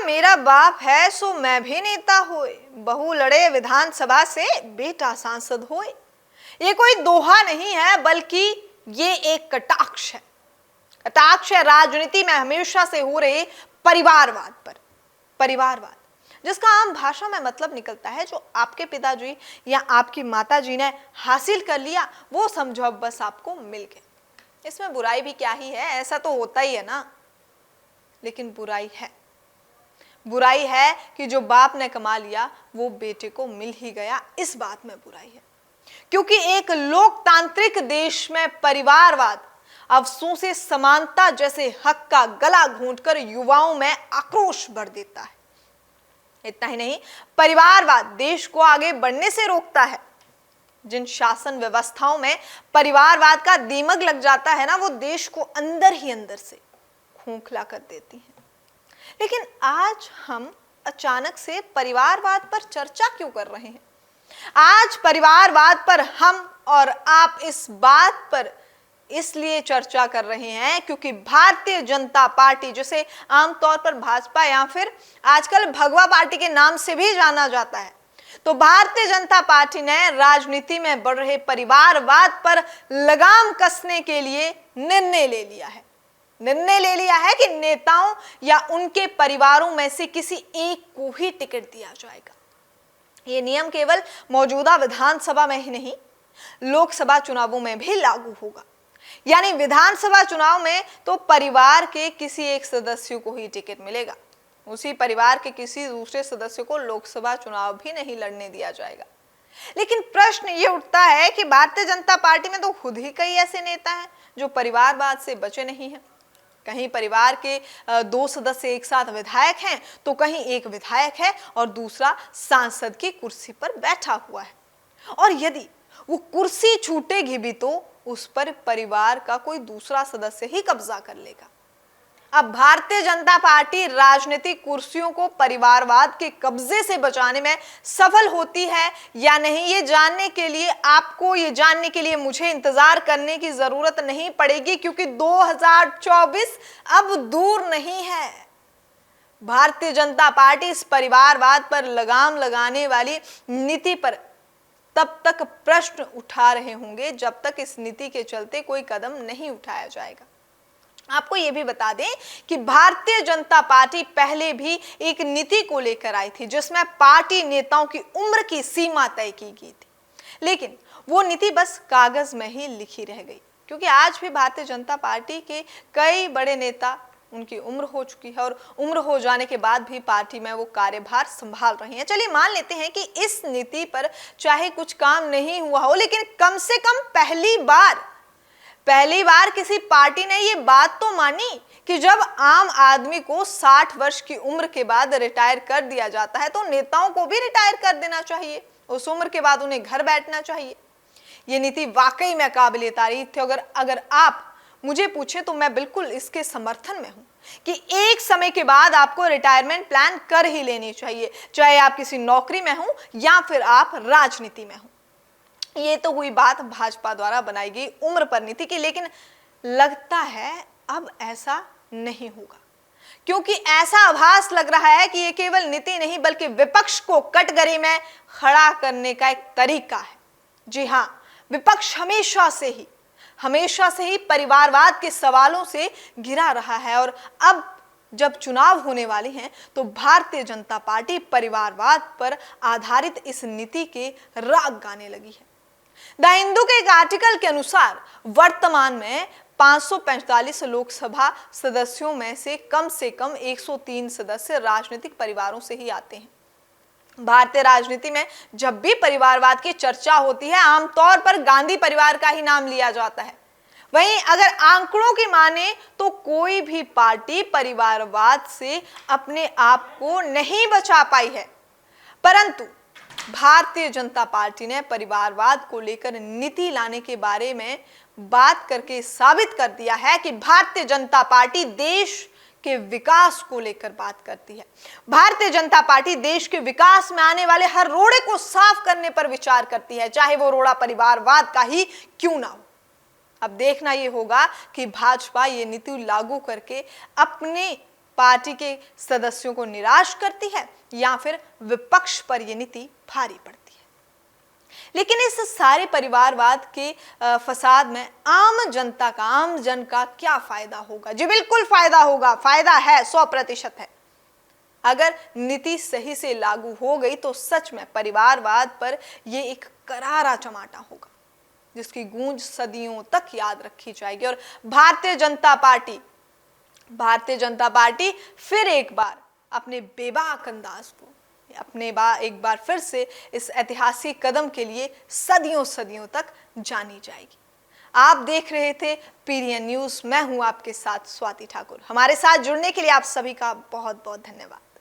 मेरा बाप है सो मैं भी नेता होए, बहू लड़े विधानसभा से बेटा सांसद होए। ये कोई दोहा नहीं है बल्कि ये एक कटाक्ष है। कटाक्ष है राजनीति में हमेशा से हो रहे परिवारवाद पर। परिवारवाद जिसका आम भाषा में मतलब निकलता है जो आपके पिताजी या आपकी माताजी ने हासिल कर लिया वो समझो अब बस आपको मिल गया। इसमें बुराई भी क्या ही है, ऐसा तो होता ही है ना। लेकिन बुराई है कि जो बाप ने कमा लिया वो बेटे को मिल ही गया, इस बात में बुराई है। क्योंकि एक लोकतांत्रिक देश में परिवारवाद अफसोस समानता जैसे हक का गला घोंटकर युवाओं में आक्रोश भर देता है। इतना ही नहीं, परिवारवाद देश को आगे बढ़ने से रोकता है। जिन शासन व्यवस्थाओं में परिवारवाद का दीमक लग जाता है ना, वो देश को अंदर ही अंदर से खोखला कर देती है। लेकिन आज हम अचानक से परिवारवाद पर चर्चा क्यों कर रहे हैं? आज परिवारवाद पर हम और आप इस बात पर इसलिए चर्चा कर रहे हैं क्योंकि भारतीय जनता पार्टी, जिसे आमतौर पर भाजपा या फिर आजकल भगवा पार्टी के नाम से भी जाना जाता है, तो भारतीय जनता पार्टी ने राजनीति में बढ़ रहे परिवारवाद पर लगाम कसने के लिए निर्णय ले लिया है कि नेताओं या उनके परिवारों में से किसी एक को ही टिकट दिया जाएगा। ये नियम केवल मौजूदा विधानसभा में ही नहीं, लोकसभा चुनावों में भी लागू होगा। यानी विधानसभा चुनाव में तो परिवार के किसी एक सदस्य को ही टिकट मिलेगा, उसी परिवार के किसी दूसरे सदस्य को लोकसभा चुनाव भी नहीं लड़ने दिया जाएगा। लेकिन प्रश्न ये उठता है कि भारतीय जनता पार्टी में तो खुद ही कई ऐसे नेता हैं जो परिवारवाद से बचे नहीं हैं। कहीं परिवार के 2 सदस्य एक साथ विधायक हैं, तो कहीं एक विधायक है और दूसरा सांसद की कुर्सी पर बैठा हुआ है। और यदि वो कुर्सी छूटेगी भी तो उस पर परिवार का कोई दूसरा सदस्य ही कब्जा कर लेगा। अब भारतीय जनता पार्टी राजनीतिक कुर्सियों को परिवारवाद के कब्जे से बचाने में सफल होती है या नहीं, ये जानने के लिए मुझे इंतजार करने की जरूरत नहीं पड़ेगी, क्योंकि 2024 अब दूर नहीं है। भारतीय जनता पार्टी इस परिवारवाद पर लगाम लगाने वाली नीति पर तब तक प्रश्न उठा रहे होंगे जब तक इस नीति के चलते कोई कदम नहीं उठाया जाएगा। आपको यह भी बता दें कि भारतीय जनता पार्टी पहले भी एक नीति को लेकर आई थी जिसमें पार्टी नेताओं की उम्र की सीमा तय की गई थी, लेकिन वो नीति बस कागज में ही लिखी रह गई। क्योंकि आज भी भारतीय जनता पार्टी के कई बड़े नेता, उनकी उम्र हो चुकी है और उम्र हो जाने के बाद भी पार्टी में वो कार्यभार संभाल रहे हैं। चलिए मान लेते हैं कि इस नीति पर चाहे कुछ काम नहीं हुआ हो, लेकिन कम से कम पहली बार किसी पार्टी ने ये बात तो मानी कि जब आम आदमी को 60 वर्ष की उम्र के बाद रिटायर कर दिया जाता है तो नेताओं को भी रिटायर कर देना चाहिए। उस उम्र के बाद उन्हें घर बैठना चाहिए। ये नीति वाकई में काबिले तारीफ थी। अगर आप मुझे पूछे तो मैं बिल्कुल इसके समर्थन में हूं कि एक समय के बाद आपको रिटायरमेंट प्लान कर ही लेनी चाहिए, चाहे आप किसी नौकरी में हो या फिर आप राजनीति में हो। ये तो हुई बात भाजपा द्वारा बनाई गई उम्र पर नीति की, लेकिन लगता है अब ऐसा नहीं होगा, क्योंकि ऐसा आभास लग रहा है कि ये केवल नीति नहीं बल्कि विपक्ष को कटघरे में खड़ा करने का एक तरीका है। जी हां, विपक्ष हमेशा से ही परिवारवाद के सवालों से घिरा रहा है और अब जब चुनाव होने वाले हैं तो भारतीय जनता पार्टी परिवारवाद पर आधारित इस नीति के राग गाने लगी है। द हिंदू के एक आर्टिकल के अनुसार वर्तमान में 545 लोकसभा सदस्यों में से कम 103 सदस्य राजनीतिक परिवारों से ही आते हैं। भारतीय राजनीति में जब भी परिवारवाद की चर्चा होती है आमतौर पर गांधी परिवार का ही नाम लिया जाता है। वहीं अगर आंकड़ों की माने तो कोई भी पार्टी परिवारवाद से अपने आप को नहीं बचा पाई है, परंतु भारतीय जनता पार्टी ने परिवारवाद को लेकर नीति लाने के बारे में बात करके साबित कर दिया है कि भारतीय जनता पार्टी देश के विकास को लेकर बात करती है। भारतीय जनता पार्टी देश के विकास में आने वाले हर रोड़े को साफ करने पर विचार करती है, चाहे वो रोड़ा परिवारवाद का ही क्यों ना हो। अब देखना ये होगा कि भाजपा ये नीति लागू करके अपने पार्टी के सदस्यों को निराश करती है या फिर विपक्ष पर यह नीति भारी पड़ती है। लेकिन इस सारे परिवारवाद के फसाद में आम जनता का, आम जन का क्या फायदा होगा? जी बिल्कुल फायदा होगा, फायदा है, 100% है। अगर नीति सही से लागू हो गई तो सच में परिवारवाद पर यह एक करारा चमाटा होगा जिसकी गूंज सदियों तक याद रखी जाएगी। और भारतीय जनता पार्टी फिर एक बार अपने बेबाक अंदाज को एक बार फिर से इस ऐतिहासिक कदम के लिए सदियों सदियों तक जानी जाएगी। आप देख रहे थे पीडीएन न्यूज, मैं हूं आपके साथ स्वाति ठाकुर। हमारे साथ जुड़ने के लिए आप सभी का बहुत बहुत धन्यवाद।